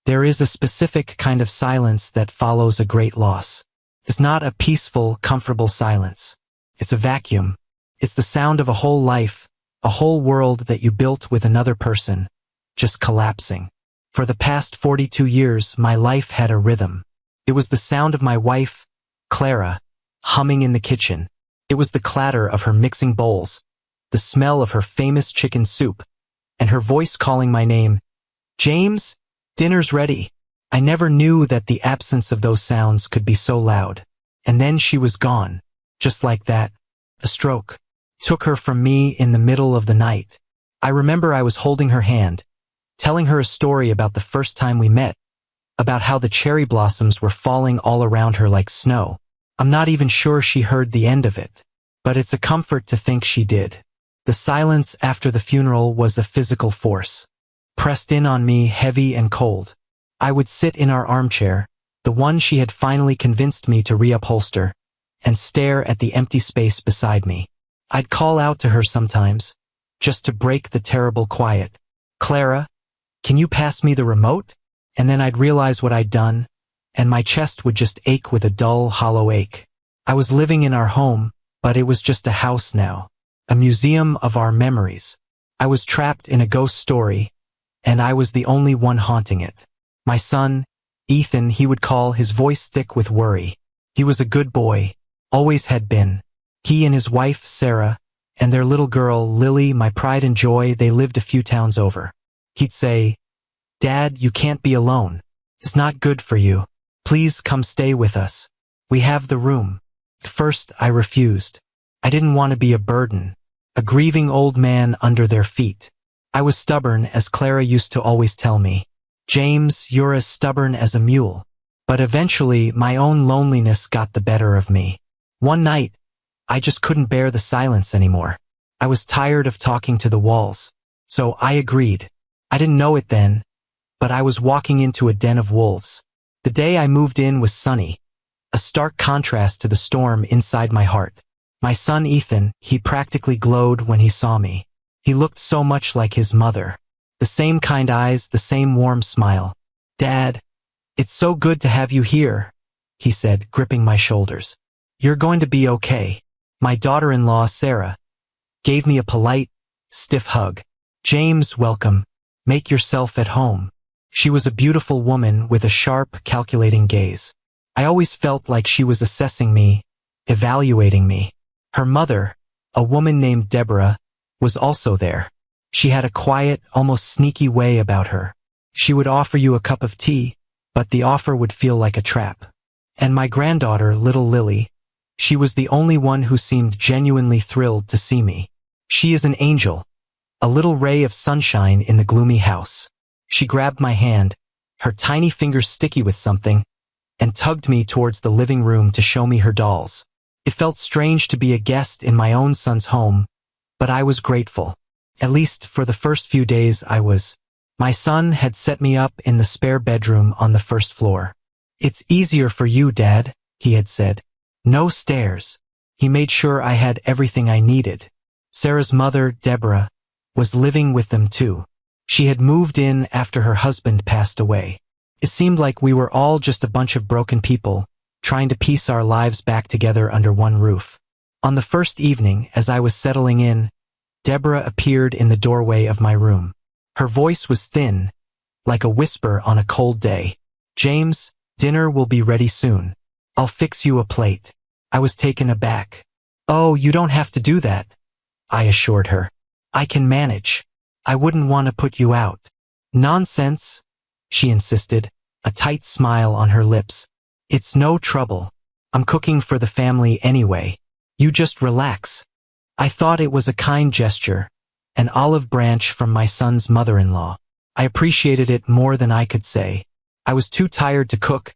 There is a specific kind of silence that follows a great loss. It's not a peaceful, comfortable silence. It's a vacuum. It's the sound of a whole life, a whole world that you built with another person, just collapsing. For the past 42 years, my life had a rhythm. It was the sound of my wife, Clara, humming in the kitchen. It was the clatter of her mixing bowls, the smell of her famous chicken soup, and her voice calling my name, "James, dinner's ready." I never knew that the absence of those sounds could be so loud. And then she was gone, just like that. A stroke took her from me in the middle of the night. I remember I was holding her hand, telling her a story about the first time we met, about how the cherry blossoms were falling all around her like snow. I'm not even sure she heard the end of it, but it's a comfort to think she did. The silence after the funeral was a physical force, pressed in on me heavy and cold. I would sit in our armchair, the one she had finally convinced me to reupholster, and stare at the empty space beside me. I'd call out to her sometimes, just to break the terrible quiet. "Clara, can you pass me the remote?" And then I'd realize what I'd done, and my chest would just ache with a dull, hollow ache. I was living in our home, but it was just a house now, a museum of our memories. I was trapped in a ghost story, and I was the only one haunting it. My son, Ethan, he would call, his voice thick with worry. He was a good boy, always had been. He and his wife, Sarah, and their little girl, Lily, my pride and joy, they lived a few towns over. He'd say, "Dad, you can't be alone. It's not good for you. Please come stay with us. We have the room." At first, I refused. I didn't want to be a burden, a grieving old man under their feet. I was stubborn, as Clara used to always tell me. "James, you're as stubborn as a mule." But eventually, my own loneliness got the better of me. One night, I just couldn't bear the silence anymore. I was tired of talking to the walls. So I agreed. I didn't know it then, but I was walking into a den of wolves. The day I moved in was sunny, a stark contrast to the storm inside my heart. My son Ethan, he practically glowed when he saw me. He looked so much like his mother. The same kind eyes, the same warm smile. "Dad, it's so good to have you here," he said, gripping my shoulders. "You're going to be okay." My daughter-in-law, Sarah, gave me a polite, stiff hug. "James, welcome. Make yourself at home." She was a beautiful woman with a sharp, calculating gaze. I always felt like she was assessing me, evaluating me. Her mother, a woman named Deborah, was also there. She had a quiet, almost sneaky way about her. She would offer you a cup of tea, but the offer would feel like a trap. And my granddaughter, little Lily, she was the only one who seemed genuinely thrilled to see me. She is an angel, a little ray of sunshine in the gloomy house. She grabbed my hand, her tiny fingers sticky with something, and tugged me towards the living room to show me her dolls. It felt strange to be a guest in my own son's home, but I was grateful. At least for the first few days I was. My son had set me up in the spare bedroom on the first floor. "It's easier for you, Dad," he had said. "No stairs." He made sure I had everything I needed. Sarah's mother, Deborah, was living with them too. She had moved in after her husband passed away. It seemed like we were all just a bunch of broken people, trying to piece our lives back together under one roof. On the first evening, as I was settling in, Deborah appeared in the doorway of my room. Her voice was thin, like a whisper on a cold day. "James, dinner will be ready soon. I'll fix you a plate." I was taken aback. "Oh, you don't have to do that," I assured her. "I can manage. I wouldn't want to put you out." "Nonsense," she insisted, a tight smile on her lips. "It's no trouble. I'm cooking for the family anyway. You just relax." I thought it was a kind gesture, an olive branch from my son's mother-in-law. I appreciated it more than I could say. I was too tired to cook,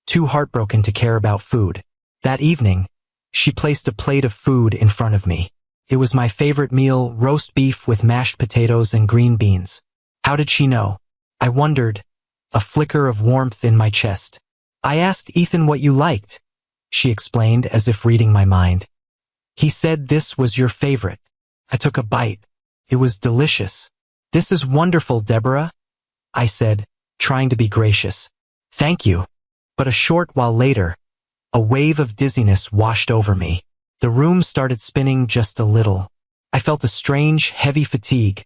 too heartbroken to care about food. That evening, she placed a plate of food in front of me. It was my favorite meal, roast beef with mashed potatoes and green beans. How did she know? I wondered, a flicker of warmth in my chest. "I asked Ethan what you liked," she explained as if reading my mind. "He said this was your favorite." I took a bite. It was delicious. "This is wonderful, Deborah," I said, trying to be gracious. Thank you. But a short while later, a wave of dizziness washed over me. The room started spinning just a little. I felt a strange, heavy fatigue,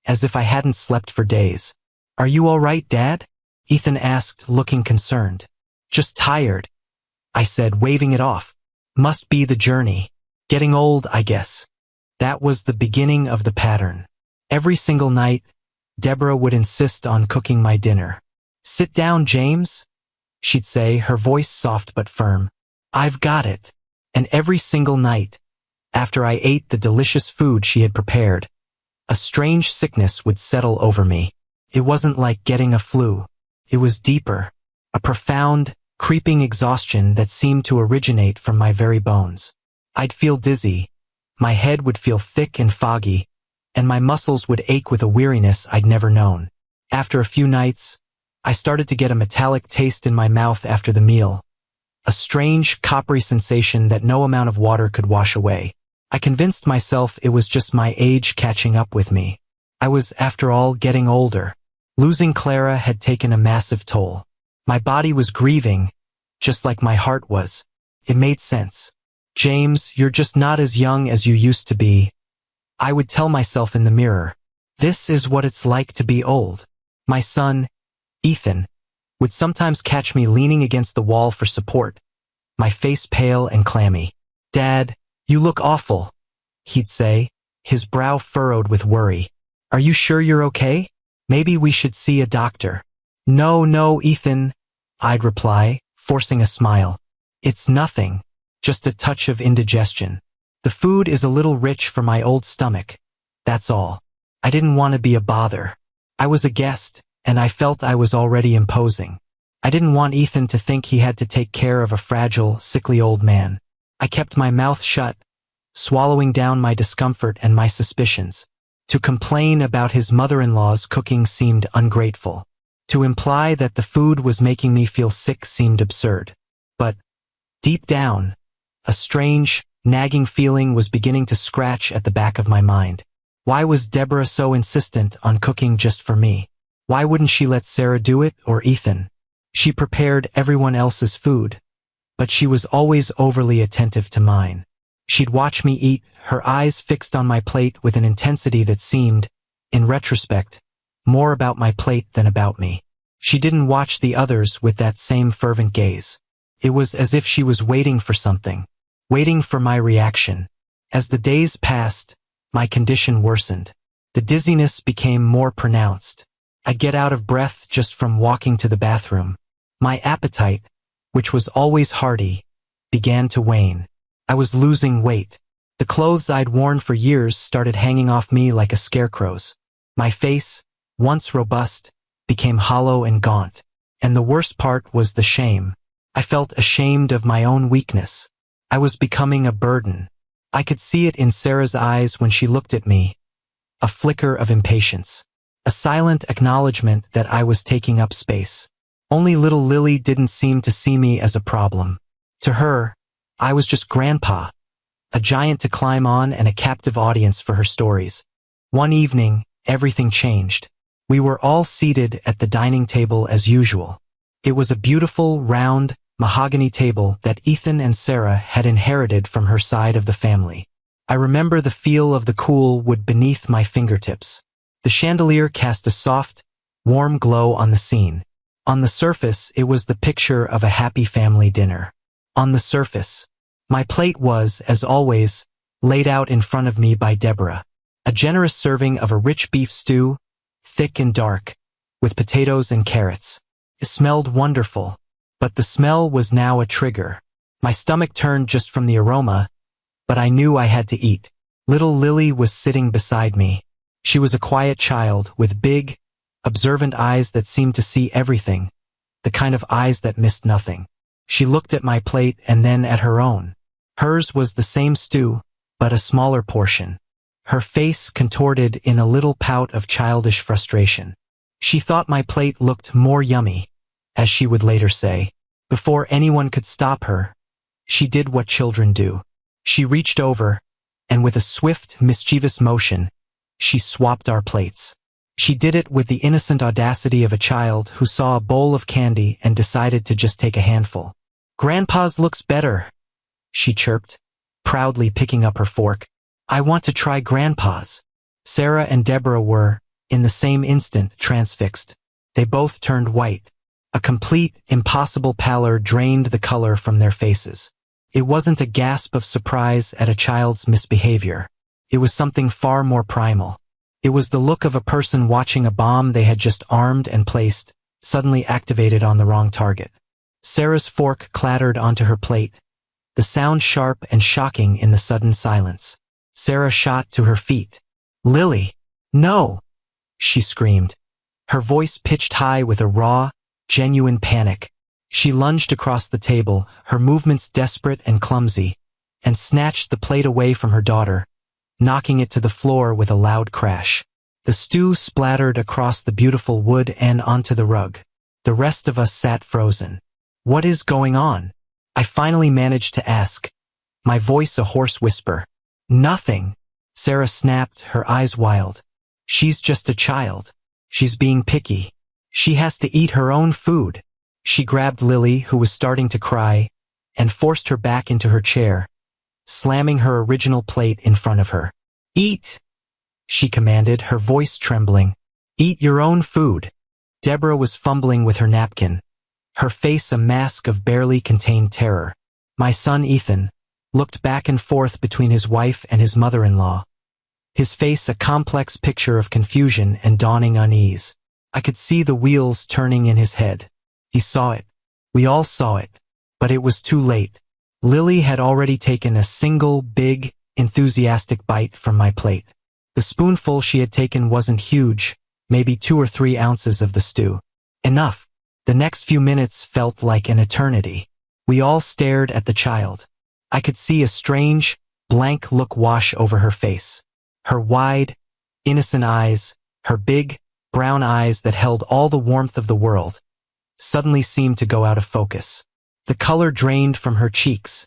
as if I hadn't slept for days. Are you all right, Dad? Ethan asked, looking concerned. Just tired, I said, waving it off. Must be the journey. Getting old, I guess. That was the beginning of the pattern. Every single night, Deborah would insist on cooking my dinner. Sit down, James, she'd say, her voice soft but firm. I've got it. And every single night, after I ate the delicious food she had prepared, a strange sickness would settle over me. It wasn't like getting a flu. It was deeper, a profound, creeping exhaustion that seemed to originate from my very bones. I'd feel dizzy, my head would feel thick and foggy, and my muscles would ache with a weariness I'd never known. After a few nights, I started to get a metallic taste in my mouth after the meal, a strange, coppery sensation that no amount of water could wash away. I convinced myself it was just my age catching up with me. I was, after all, getting older. Losing Clara had taken a massive toll. My body was grieving, just like my heart was. It made sense. James, you're just not as young as you used to be, I would tell myself in the mirror. This is what it's like to be old. My son, Ethan, would sometimes catch me leaning against the wall for support, my face pale and clammy. Dad, you look awful, he'd say, his brow furrowed with worry. Are you sure you're okay? Maybe we should see a doctor. No, Ethan, I'd reply, forcing a smile. It's nothing, just a touch of indigestion. The food is a little rich for my old stomach, that's all. I didn't want to be a bother. I was a guest, and I felt I was already imposing. I didn't want Ethan to think he had to take care of a fragile, sickly old man. I kept my mouth shut, swallowing down my discomfort and my suspicions. To complain about his mother-in-law's cooking seemed ungrateful. To imply that the food was making me feel sick seemed absurd. But, deep down, a strange, nagging feeling was beginning to scratch at the back of my mind. Why was Deborah so insistent on cooking just for me? Why wouldn't she let Sarah do it, or Ethan? She prepared everyone else's food, but she was always overly attentive to mine. She'd watch me eat, her eyes fixed on my plate with an intensity that seemed, in retrospect, more about my plate than about me. She didn't watch the others with that same fervent gaze. It was as if she was waiting for something, waiting for my reaction. As the days passed, my condition worsened. The dizziness became more pronounced. I'd get out of breath just from walking to the bathroom. My appetite, which was always hearty, began to wane. I was losing weight. The clothes I'd worn for years started hanging off me like a scarecrow's. My face, once robust, became hollow and gaunt. And the worst part was the shame. I felt ashamed of my own weakness. I was becoming a burden. I could see it in Sarah's eyes when she looked at me. A flicker of impatience. A silent acknowledgement that I was taking up space. Only little Lily didn't seem to see me as a problem. To her, I was just Grandpa, a giant to climb on and a captive audience for her stories. One evening, everything changed. We were all seated at the dining table as usual. It was a beautiful, round, mahogany table that Ethan and Sarah had inherited from her side of the family. I remember the feel of the cool wood beneath my fingertips. The chandelier cast a soft, warm glow on the scene. On the surface, it was the picture of a happy family dinner. On the surface, my plate was, as always, laid out in front of me by Deborah. A generous serving of a rich beef stew, thick and dark, with potatoes and carrots. It smelled wonderful, but the smell was now a trigger. My stomach turned just from the aroma, but I knew I had to eat. Little Lily was sitting beside me. She was a quiet child with big, observant eyes that seemed to see everything, the kind of eyes that missed nothing. She looked at my plate and then at her own. Hers was the same stew, but a smaller portion. Her face contorted in a little pout of childish frustration. She thought my plate looked more yummy, as she would later say. Before anyone could stop her, she did what children do. She reached over, and with a swift, mischievous motion, she swapped our plates. She did it with the innocent audacity of a child who saw a bowl of candy and decided to just take a handful. "Grandpa's looks better," she chirped, proudly picking up her fork. "I want to try Grandpa's." Sarah and Deborah were, in the same instant, transfixed. They both turned white. A complete, impossible pallor drained the color from their faces. It wasn't a gasp of surprise at a child's misbehavior. It was something far more primal. It was the look of a person watching a bomb they had just armed and placed, suddenly activated on the wrong target. Sarah's fork clattered onto her plate, the sound sharp and shocking in the sudden silence. Sarah shot to her feet. "Lily! No!" she screamed, her voice pitched high with a raw, genuine panic. She lunged across the table, her movements desperate and clumsy, and snatched the plate away from her daughter, knocking it to the floor with a loud crash. The stew splattered across the beautiful wood and onto the rug. The rest of us sat frozen. "What is going on?" I finally managed to ask, my voice a hoarse whisper. "Nothing," Sarah snapped, her eyes wild. "She's just a child. She's being picky. She has to eat her own food." She grabbed Lily, who was starting to cry, and forced her back into her chair, slamming her original plate in front of her. "Eat," she commanded, her voice trembling. "Eat your own food." Deborah was fumbling with her napkin, her face a mask of barely contained terror. My son Ethan looked back and forth between his wife and his mother-in-law, his face a complex picture of confusion and dawning unease. I could see the wheels turning in his head. He saw it. We all saw it. But it was too late. Lily had already taken a single, big, enthusiastic bite from my plate. The spoonful she had taken wasn't huge, maybe 2 or 3 ounces of the stew. Enough. The next few minutes felt like an eternity. We all stared at the child. I could see a strange, blank look wash over her face. Her wide, innocent eyes, her big, brown eyes that held all the warmth of the world, suddenly seemed to go out of focus. The color drained from her cheeks,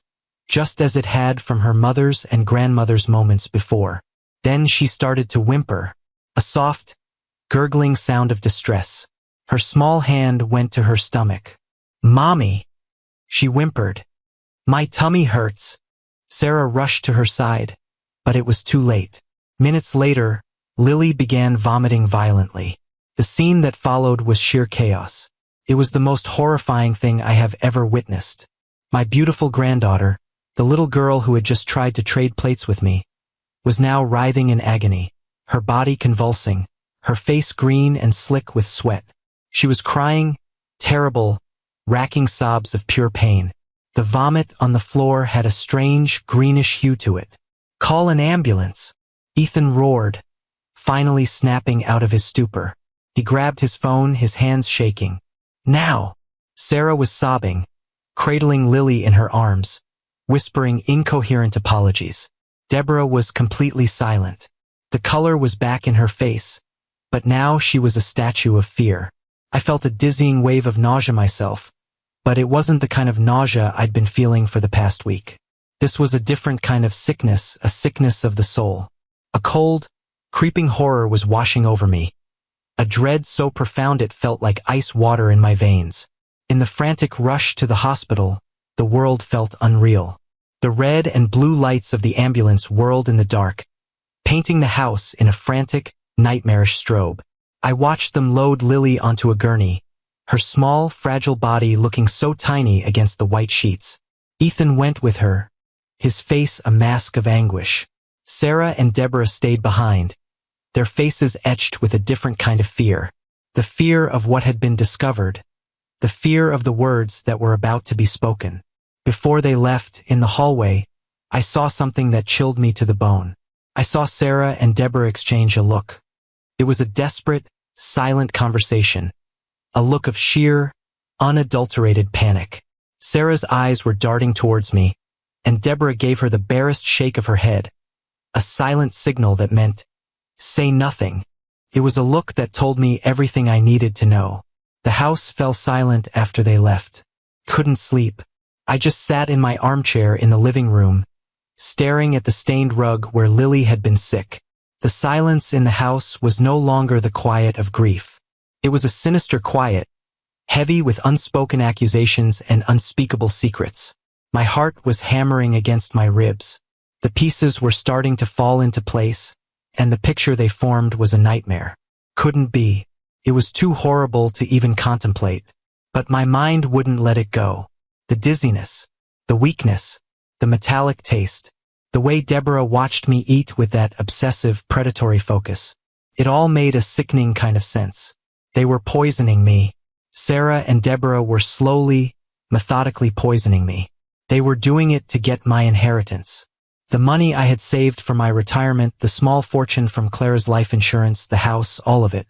just as it had from her mother's and grandmother's moments before. Then she started to whimper, a soft, gurgling sound of distress. Her small hand went to her stomach. "Mommy," she whimpered. "My tummy hurts." Sarah rushed to her side, but it was too late. Minutes later, Lily began vomiting violently. The scene that followed was sheer chaos. It was the most horrifying thing I have ever witnessed. My beautiful granddaughter, the little girl who had just tried to trade plates with me, was now writhing in agony, her body convulsing, her face green and slick with sweat. She was crying, terrible, racking sobs of pure pain. The vomit on the floor had a strange, greenish hue to it. "Call an ambulance," Ethan roared, finally snapping out of his stupor. He grabbed his phone, his hands shaking. "Now!" Sarah was sobbing, cradling Lily in her arms, whispering incoherent apologies. Deborah was completely silent. The color was back in her face, but now she was a statue of fear. I felt a dizzying wave of nausea myself, but it wasn't the kind of nausea I'd been feeling for the past week. This was a different kind of sickness, a sickness of the soul. A cold, creeping horror was washing over me, a dread so profound it felt like ice water in my veins. In the frantic rush to the hospital, the world felt unreal. The red and blue lights of the ambulance whirled in the dark, painting the house in a frantic, nightmarish strobe. I watched them load Lily onto a gurney, her small, fragile body looking so tiny against the white sheets. Ethan went with her, his face a mask of anguish. Sarah and Deborah stayed behind, their faces etched with a different kind of fear. The fear of what had been discovered, the fear of the words that were about to be spoken. Before they left, in the hallway, I saw something that chilled me to the bone. I saw Sarah and Deborah exchange a look. It was a desperate, silent conversation, a look of sheer, unadulterated panic. Sarah's eyes were darting towards me, and Deborah gave her the barest shake of her head, a silent signal that meant, "Say nothing." It was a look that told me everything I needed to know. The house fell silent after they left. Couldn't sleep. I just sat in my armchair in the living room, staring at the stained rug where Lily had been sick. The silence in the house was no longer the quiet of grief. It was a sinister quiet, heavy with unspoken accusations and unspeakable secrets. My heart was hammering against my ribs. The pieces were starting to fall into place, and the picture they formed was a nightmare. Couldn't be. It was too horrible to even contemplate. But my mind wouldn't let it go. The dizziness, the weakness, the metallic taste, the way Deborah watched me eat with that obsessive, predatory focus. It all made a sickening kind of sense. They were poisoning me. Sarah and Deborah were slowly, methodically poisoning me. They were doing it to get my inheritance. The money I had saved for my retirement, the small fortune from Clara's life insurance, the house, all of it.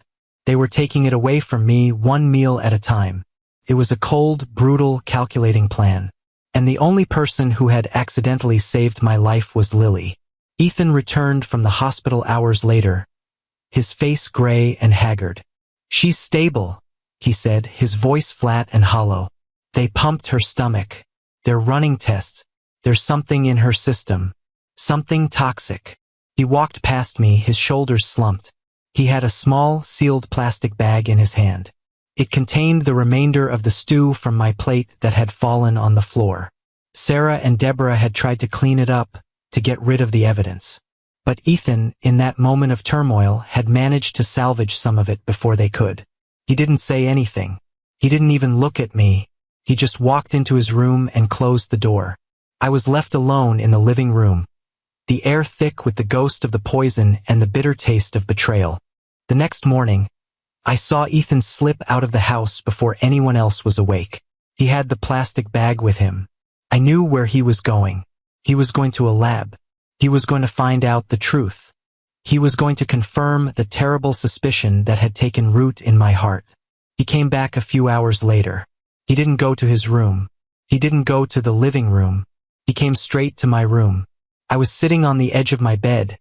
They were taking it away from me one meal at a time. It was a cold, brutal, calculating plan. And the only person who had accidentally saved my life was Lily. Ethan returned from the hospital hours later, his face gray and haggard. "She's stable," he said, his voice flat and hollow. "They pumped her stomach. They're running tests. There's something in her system. Something toxic." He walked past me, his shoulders slumped. He had a small, sealed plastic bag in his hand. It contained the remainder of the stew from my plate that had fallen on the floor. Sarah and Deborah had tried to clean it up, to get rid of the evidence. But Ethan, in that moment of turmoil, had managed to salvage some of it before they could. He didn't say anything. He didn't even look at me. He just walked into his room and closed the door. I was left alone in the living room, the air thick with the ghost of the poison and the bitter taste of betrayal. The next morning, I saw Ethan slip out of the house before anyone else was awake. He had the plastic bag with him. I knew where he was going. He was going to a lab. He was going to find out the truth. He was going to confirm the terrible suspicion that had taken root in my heart. He came back a few hours later. He didn't go to his room. He didn't go to the living room. He came straight to my room. I was sitting on the edge of my bed,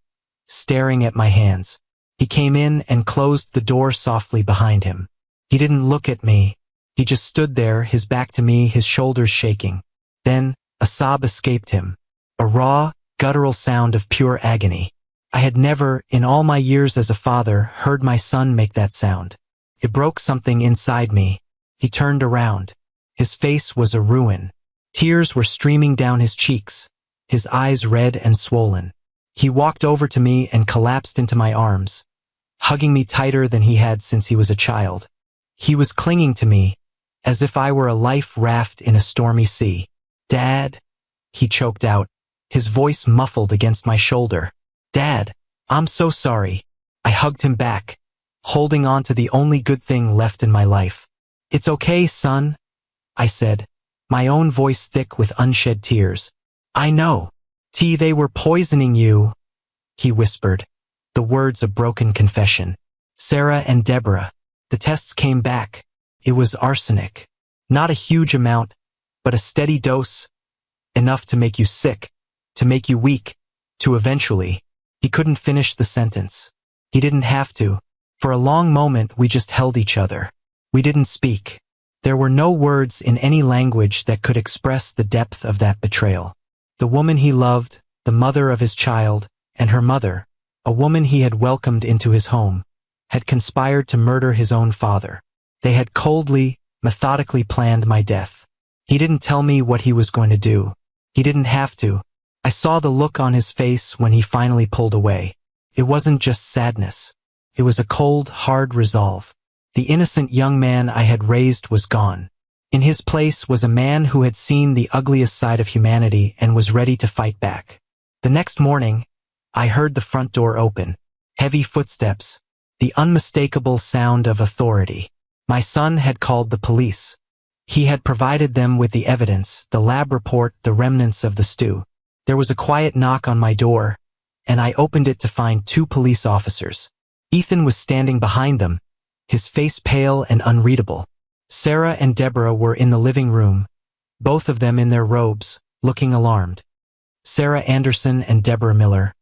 staring at my hands. He came in and closed the door softly behind him. He didn't look at me. He just stood there, his back to me, his shoulders shaking. Then, a sob escaped him. A raw, guttural sound of pure agony. I had never, in all my years as a father, heard my son make that sound. It broke something inside me. He turned around. His face was a ruin. Tears were streaming down his cheeks, his eyes red and swollen. He walked over to me and collapsed into my arms, hugging me tighter than he had since he was a child. He was clinging to me, as if I were a life raft in a stormy sea. "Dad," he choked out, his voice muffled against my shoulder. "Dad, I'm so sorry." I hugged him back, holding on to the only good thing left in my life. "It's okay, son," I said, my own voice thick with unshed tears. "I know. They were poisoning you," he whispered, the words a broken confession. "Sarah and Deborah. The tests came back. It was arsenic. Not a huge amount, but a steady dose, enough to make you sick, to make you weak, to eventually..." He couldn't finish the sentence. He didn't have to. For a long moment we just held each other. We didn't speak. There were no words in any language that could express the depth of that betrayal. The woman he loved, the mother of his child, and her mother, a woman he had welcomed into his home, had conspired to murder his own father. They had coldly, methodically planned my death. He didn't tell me what he was going to do. He didn't have to. I saw the look on his face when he finally pulled away. It wasn't just sadness. It was a cold, hard resolve. The innocent young man I had raised was gone. In his place was a man who had seen the ugliest side of humanity and was ready to fight back. The next morning, I heard the front door open. Heavy footsteps. The unmistakable sound of authority. My son had called the police. He had provided them with the evidence, the lab report, the remnants of the stew. There was a quiet knock on my door, and I opened it to find 2 police officers. Ethan was standing behind them, his face pale and unreadable. Sarah and Deborah were in the living room, both of them in their robes, looking alarmed. "Sarah Anderson and Deborah Miller,"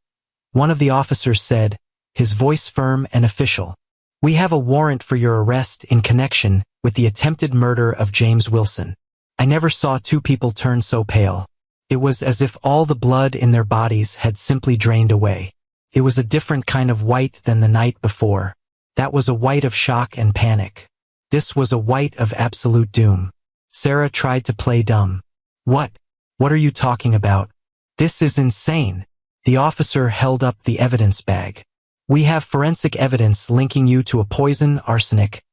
one of the officers said, his voice firm and official. "We have a warrant for your arrest in connection with the attempted murder of James Wilson." I never saw 2 people turn so pale. It was as if all the blood in their bodies had simply drained away. It was a different kind of white than the night before. That was a white of shock and panic. This was a white of absolute doom. Sarah tried to play dumb. What? What are you talking about? This is insane. The officer held up the evidence bag. We have forensic evidence linking you to a poison, arsenic,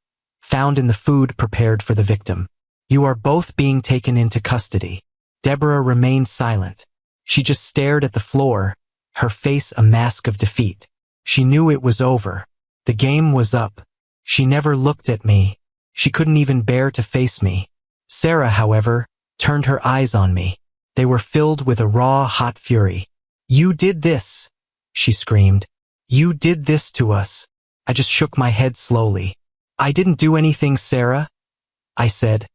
found in the food prepared for the victim. You are both being taken into custody. Deborah remained silent. She just stared at the floor, her face a mask of defeat. She knew it was over. The game was up. She never looked at me. She couldn't even bear to face me. Sarah, however, turned her eyes on me. They were filled with a raw, hot fury. "You did this," she screamed. "You did this to us." I just shook my head slowly. "I didn't do anything, Sarah," I said,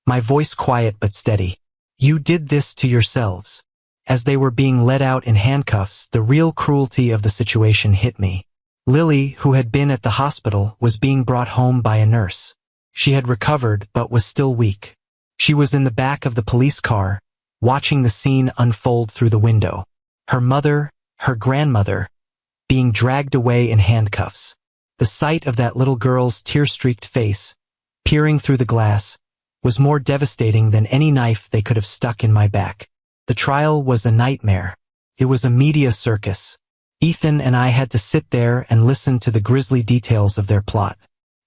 my voice quiet but steady. "You did this to yourselves." As they were being led out in handcuffs, the real cruelty of the situation hit me. Lily, who had been at the hospital, was being brought home by a nurse. She had recovered but was still weak. She was in the back of the police car, watching the scene unfold through the window. Her mother, her grandmother, being dragged away in handcuffs. The sight of that little girl's tear-streaked face, peering through the glass, was more devastating than any knife they could have stuck in my back. The trial was a nightmare. It was a media circus. Ethan and I had to sit there and listen to the grisly details of their plot.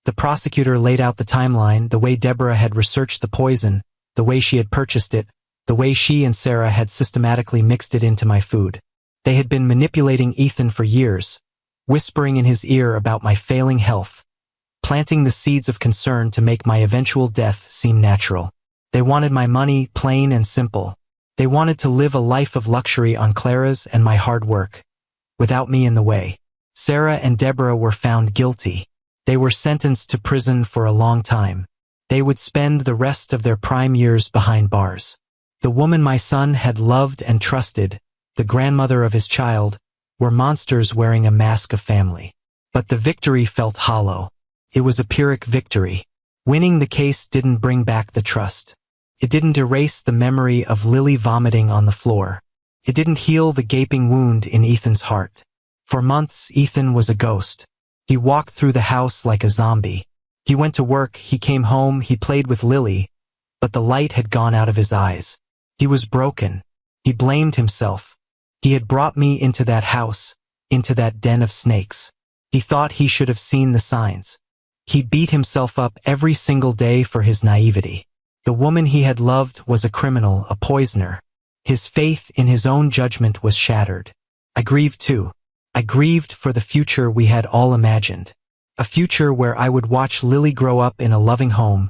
The prosecutor laid out the timeline, the way Deborah had researched the poison, the way she had purchased it, the way she and Sarah had systematically mixed it into my food. They had been manipulating Ethan for years, whispering in his ear about my failing health, planting the seeds of concern to make my eventual death seem natural. They wanted my money, plain and simple. They wanted to live a life of luxury on Clara's and my hard work, without me in the way. Sarah and Deborah were found guilty. They were sentenced to prison for a long time. They would spend the rest of their prime years behind bars. The woman my son had loved and trusted, the grandmother of his child, were monsters wearing a mask of family. But the victory felt hollow. It was a Pyrrhic victory. Winning the case didn't bring back the trust. It didn't erase the memory of Lily vomiting on the floor. It didn't heal the gaping wound in Ethan's heart. For months, Ethan was a ghost. He walked through the house like a zombie. He went to work, he came home, he played with Lily, but the light had gone out of his eyes. He was broken. He blamed himself. He had brought me into that house, into that den of snakes. He thought he should have seen the signs. He beat himself up every single day for his naivety. The woman he had loved was a criminal, a poisoner. His faith in his own judgment was shattered. I grieved too. I grieved for the future we had all imagined. A future where I would watch Lily grow up in a loving home.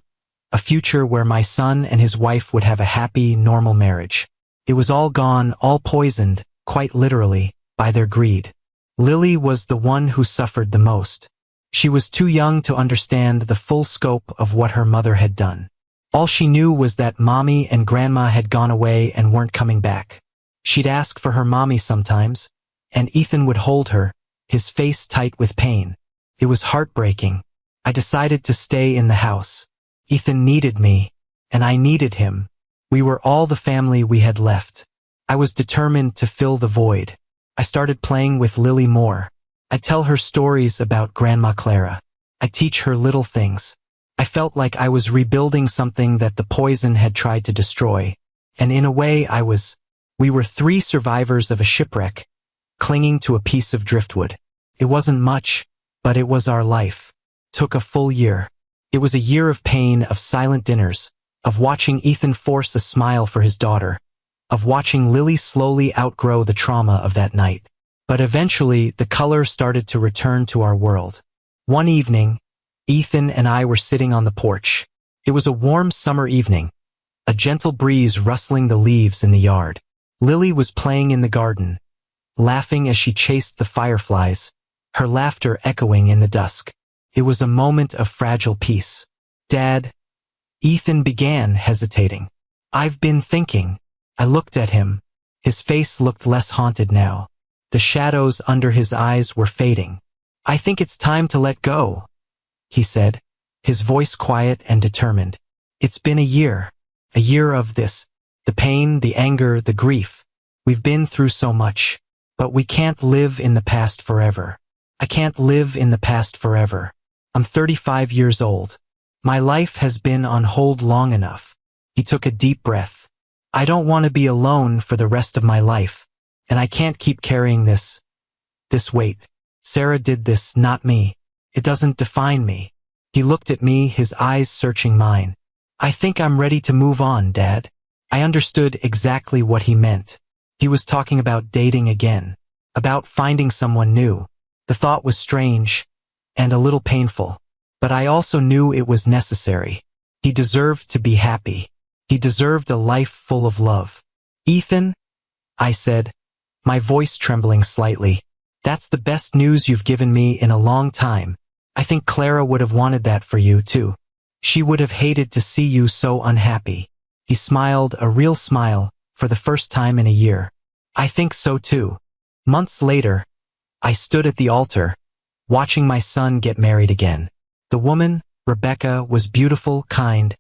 A future where my son and his wife would have a happy, normal marriage. It was all gone, all poisoned, quite literally, by their greed. Lily was the one who suffered the most. She was too young to understand the full scope of what her mother had done. All she knew was that Mommy and Grandma had gone away and weren't coming back. She'd ask for her mommy sometimes, and Ethan would hold her, his face tight with pain. It was heartbreaking. I decided to stay in the house. Ethan needed me, and I needed him. We were all the family we had left. I was determined to fill the void. I started playing with Lily more. I tell her stories about Grandma Clara. I teach her little things. I felt like I was rebuilding something that the poison had tried to destroy. And in a way we were 3 survivors of a shipwreck, clinging to a piece of driftwood. It wasn't much, but it was our life. Took a full year. It was a year of pain, of silent dinners, of watching Ethan force a smile for his daughter, of watching Lily slowly outgrow the trauma of that night. But eventually, the color started to return to our world. One evening, Ethan and I were sitting on the porch. It was a warm summer evening, a gentle breeze rustling the leaves in the yard. Lily was playing in the garden, laughing as she chased the fireflies, her laughter echoing in the dusk. It was a moment of fragile peace. "Dad," Ethan began, hesitating. "I've been thinking." I looked at him. His face looked less haunted now. The shadows under his eyes were fading. "I think it's time to let go," he said, his voice quiet and determined. "It's been a year of this, the pain, the anger, the grief. We've been through so much. But we can't live in the past forever. I can't live in the past forever. I'm 35 years old. My life has been on hold long enough. He took a deep breath. I don't want to be alone for the rest of my life. And I can't keep carrying this weight. Sarah did this, not me. It doesn't define me. He looked at me, his eyes searching mine. I think I'm ready to move on, Dad. I understood exactly what he meant. He was talking about dating again, about finding someone new. The thought was strange and a little painful, but I also knew it was necessary. He deserved to be happy. He deserved a life full of love. Ethan, I said, my voice trembling slightly, that's the best news you've given me in a long time. I think Clara would have wanted that for you, too. She would have hated to see you so unhappy. He smiled, a real smile, for the first time in a year. I think so, too. Months later, I stood at the altar, watching my son get married again. The woman, Rebecca, was beautiful, kind,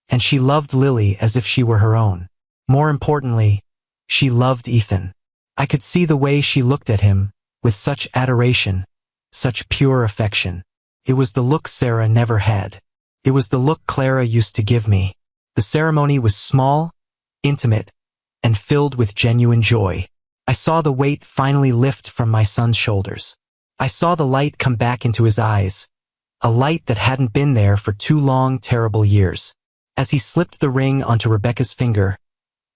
and she loved Lily as if she were her own. More importantly, she loved Ethan. I could see the way she looked at him, with such adoration, such pure affection. It was the look Sarah never had. It was the look Clara used to give me. The ceremony was small, intimate, and filled with genuine joy. I saw the weight finally lift from my son's shoulders. I saw the light come back into his eyes, a light that hadn't been there for 2 long, terrible years. As he slipped the ring onto Rebecca's finger,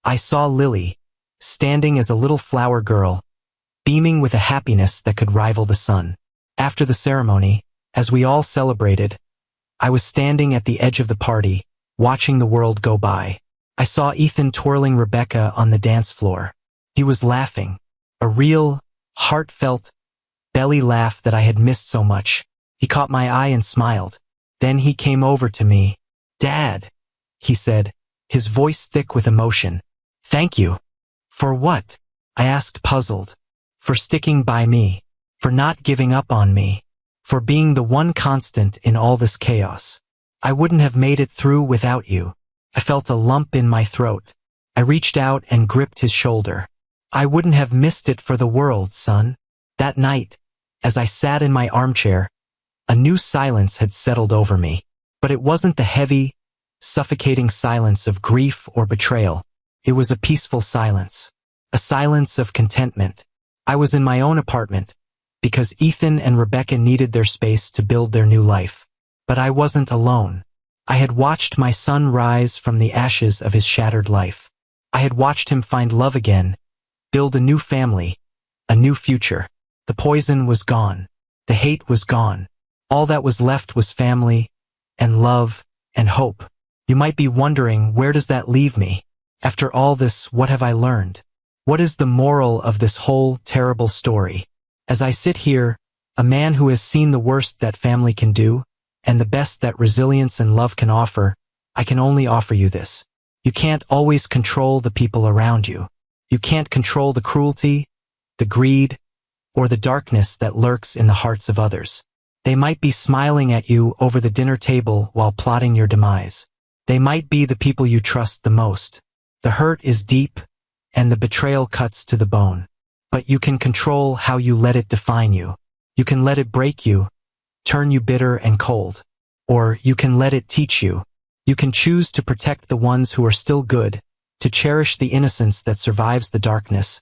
I saw Lily, standing as a little flower girl, beaming with a happiness that could rival the sun. After the ceremony, as we all celebrated, I was standing at the edge of the party, watching the world go by. I saw Ethan twirling Rebecca on the dance floor. He was laughing, a real, heartfelt, belly laugh that I had missed so much. He caught my eye and smiled. Then he came over to me. "Dad," he said, his voice thick with emotion. "Thank you." "For what?" I asked, puzzled. "For sticking by me, for not giving up on me, for being the one constant in all this chaos. I wouldn't have made it through without you." I felt a lump in my throat. I reached out and gripped his shoulder. "I wouldn't have missed it for the world, son." That night, as I sat in my armchair, a new silence had settled over me. But it wasn't the heavy, suffocating silence of grief or betrayal. It was a peaceful silence, a silence of contentment. I was in my own apartment, because Ethan and Rebecca needed their space to build their new life. But I wasn't alone. I had watched my son rise from the ashes of his shattered life. I had watched him find love again, build a new family, a new future. The poison was gone. The hate was gone. All that was left was family, and love, and hope. You might be wondering, where does that leave me? After all this, what have I learned? What is the moral of this whole terrible story? As I sit here, a man who has seen the worst that family can do, and the best that resilience and love can offer, I can only offer you this. You can't always control the people around you. You can't control the cruelty, the greed, or the darkness that lurks in the hearts of others. They might be smiling at you over the dinner table while plotting your demise. They might be the people you trust the most. The hurt is deep, and the betrayal cuts to the bone. But you can control how you let it define you. You can let it break you, turn you bitter and cold. Or you can let it teach you. You can choose to protect the ones who are still good, to cherish the innocence that survives the darkness,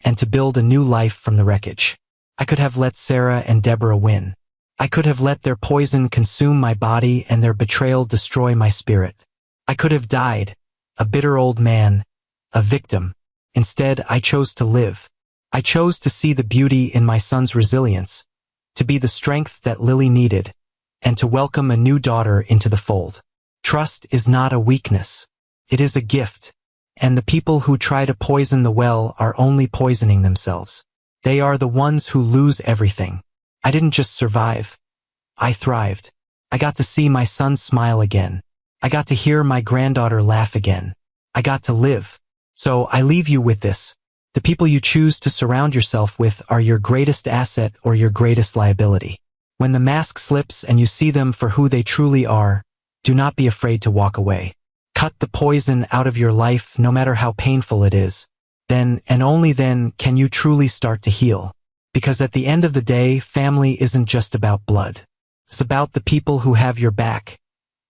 and to build a new life from the wreckage. I could have let Sarah and Deborah win. I could have let their poison consume my body and their betrayal destroy my spirit. I could have died, a bitter old man, a victim. Instead, I chose to live. I chose to see the beauty in my son's resilience, to be the strength that Lily needed, and to welcome a new daughter into the fold. Trust is not a weakness. It is a gift, and the people who try to poison the well are only poisoning themselves. They are the ones who lose everything. I didn't just survive. I thrived. I got to see my son smile again. I got to hear my granddaughter laugh again. I got to live. So I leave you with this. The people you choose to surround yourself with are your greatest asset or your greatest liability. When the mask slips and you see them for who they truly are, do not be afraid to walk away. Cut the poison out of your life no matter how painful it is. then and only then can you truly start to heal. Because at the end of the day, family isn't just about blood. It's about the people who have your back,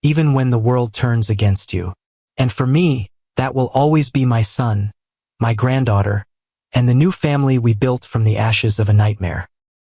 even when the world turns against you. And for me, that will always be my son, my granddaughter, and the new family we built from the ashes of a nightmare.